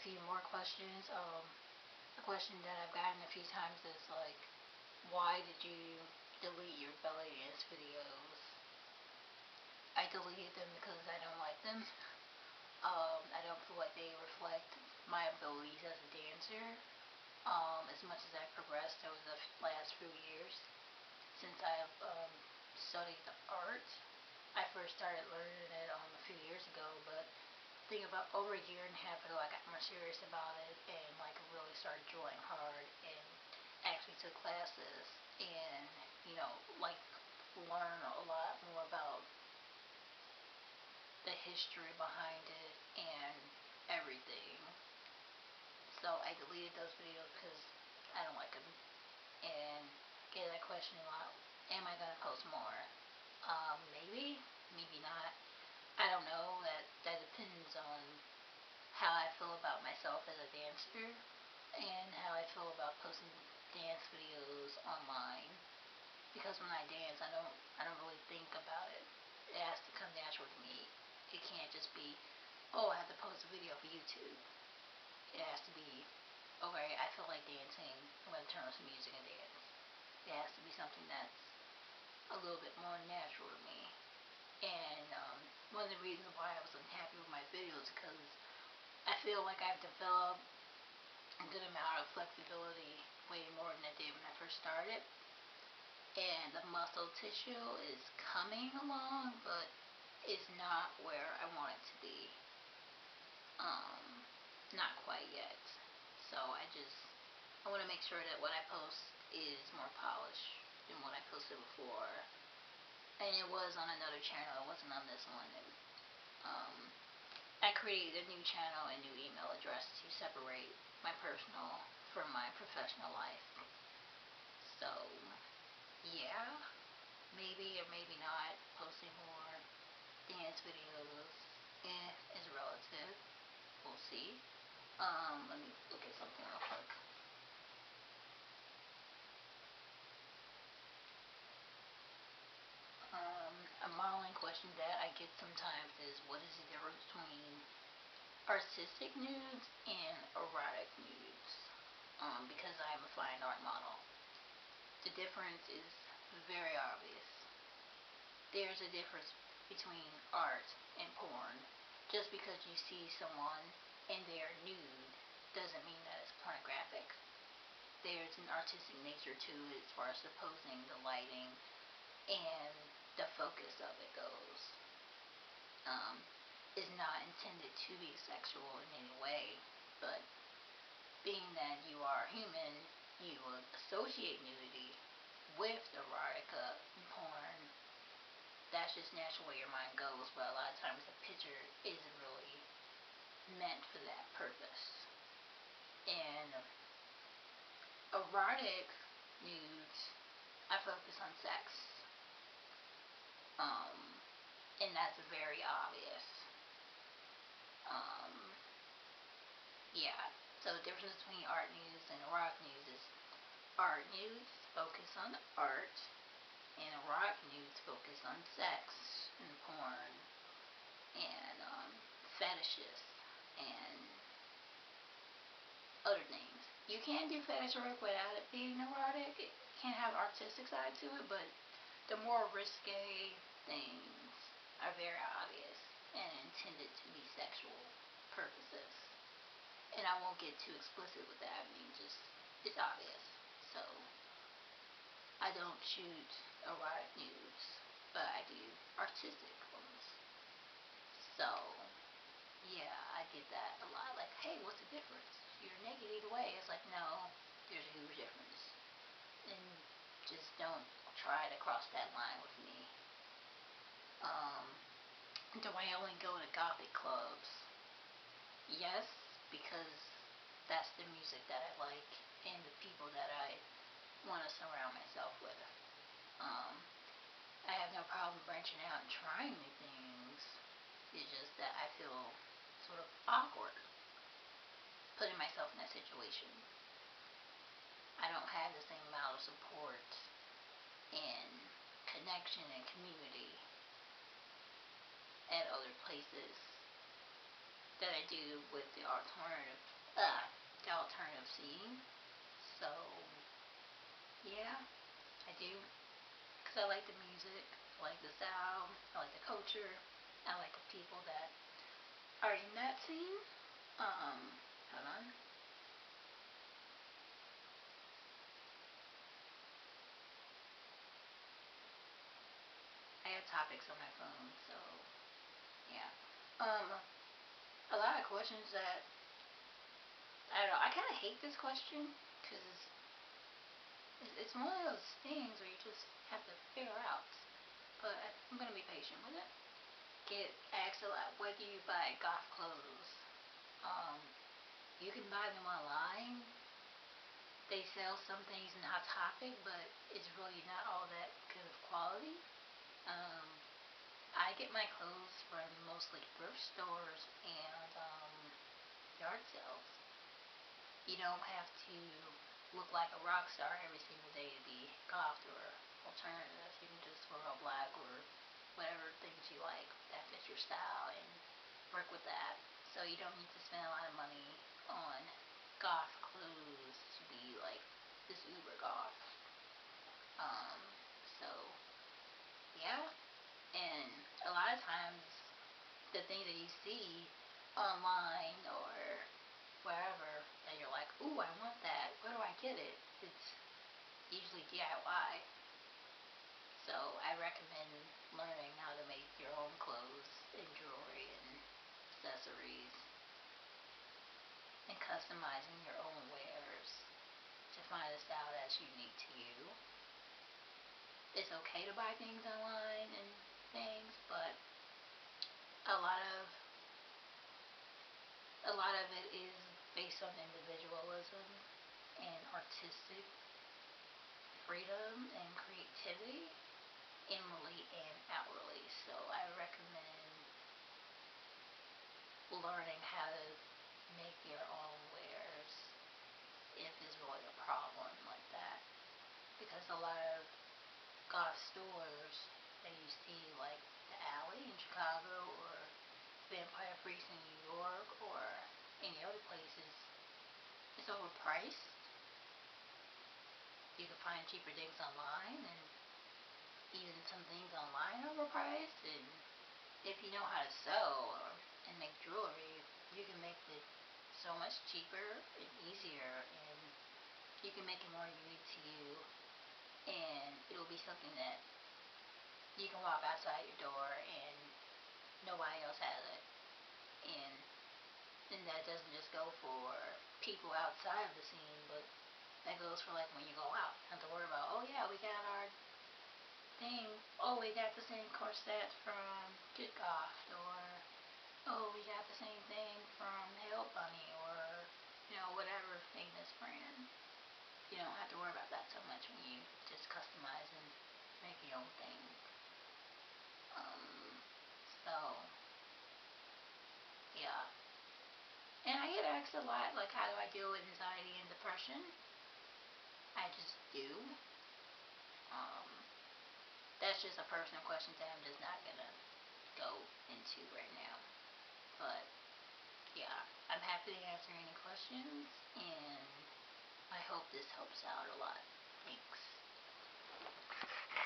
few more questions. A question that I've gotten a few times is like, why did you delete your belly dance videos? I deleted them because I don't like them. I don't feel like they reflect my abilities as a dancer. As much as I've progressed over the last few years since I've studied the art. I first started learning it a few years ago, but I think about over a year and a half ago I got more serious about it and like really started drawing hard and actually took classes and like learn a lot more about the history behind it and everything. So I deleted those videos because I don't like them. And get that question a lot. Am I gonna post more? Maybe, maybe not. I don't know. That depends on how I feel about myself as a dancer and how I feel about posting dance videos online. Because when I dance, I don't really think about it. It has to come natural to me. It can't just be, oh, I have to post a video for YouTube. It has to be, okay, I feel like dancing, I'm going to turn on some music and dance. It has to be something that's a little bit more natural to me. And one of the reasons why I was unhappy with my videos is because I feel like I've developed a good amount of flexibility, way more than I did when I first started. And the muscle tissue is coming along, but it's not where I want it to be. Not quite yet. So I want to make sure that what I post is more polished than what I posted before. And it was on another channel, it wasn't on this one. And, I created a new channel and new email address to separate my personal from my professional life. So, yeah, maybe or maybe not posting more dance videos is relative. We'll see. Let me look at something real quick. A modeling question that I get sometimes is, what is the difference between artistic nudes and erotic nudes? Because I'm a fine art model. The difference is very obvious. There's a difference between art and porn. Just because you see someone and they are nude doesn't mean that it's pornographic. There's an artistic nature to it as far as the posing, the lighting, and the focus of it goes. Is not intended to be sexual in any way, but being that you are human, you would associate nudity with erotica and porn. That's just naturally where your mind goes, but a lot of times the picture isn't really meant for that purpose. And erotic nudes, I focus on sex. And that's very obvious. Yeah, so the difference between art nudes and erotic nudes is art nudes focus on art, and erotic nudes focus on sex and porn and fetishes and other things. You can do fetish work without it being erotic. It can have an artistic side to it, but the more risque things are very obvious and intended to be sexual purposes. And I won't get too explicit with that. I mean, just, it's obvious. So, I don't shoot erotic nudes, but I do artistic ones. So, yeah, I get that a lot. Like, hey, what's the difference? You're naked either way. It's like, no, there's a huge difference. And just don't try to cross that line with me. Do I only go to gothic clubs? Yes, because that's the music that I like and the people that I want to surround myself with. I have no problem branching out and trying new things. It's just that I feel sort of awkward putting myself in that situation. I don't have the same amount of support and connection and community at other places that I do with the alternative being. So, yeah, I do. Because I like the music, I like the sound, I like the culture, I like the people that are in that scene. Hold on. I have topics on my phone, so yeah. A lot of questions that I don't know. I kind of hate this question because it's one of those things where you just have to figure out. But I'm gonna be patient with it. Get asked a lot. Where do you buy goth clothes? Um, you can buy them online. They sell some things in Hot Topic, but it's really not all that good of quality. Um, I get my clothes from mostly thrift stores and yard sales. You don't have to look like a rock star every single day to be goth or alternative. You can just wear all black or whatever things you like that fits your style and work with that. So you don't need to spend a lot of money on goth clothes to be like this uber goth. Um, so yeah, and a lot of times the thing that you see online or wherever that you're like, ooh, I want that. Where do I get it? It's usually DIY. So I recommend learning how to make your own clothes and jewelry and accessories and customizing your own wares to find a style that's unique to you. It's okay to buy things online and things, but a lot of it is based on individualism and artistic freedom and creativity inwardly and outwardly. So I recommend learning how to make your own wares if there's really a problem like that. Because a lot of goth stores that you see like the Alley in Chicago or Vampire Freaks in New York or any other places, it's overpriced. You can find cheaper things online, and even some things online are overpriced. And if you know how to sew and make jewelry, you can make it so much cheaper and easier, and you can make it more unique to you, and it'll be something that you can walk outside your door and nobody else has it. And that doesn't just go for people outside of the scene, but that goes for like when you go out. You don't have to worry about, oh yeah, we got our thing. Oh, we got the same corset from Good Goth, or oh, we got the same thing from Hell Bunny, or whatever famous brand. You don't have to worry about that so much when you just customize and make your own thing. So yeah. And I get asked a lot, like, how do I deal with anxiety and depression? I just do. Um, that's just a personal question that I'm just not gonna go into right now. But yeah, I'm happy to answer any questions, and I hope this helps out a lot. Thanks.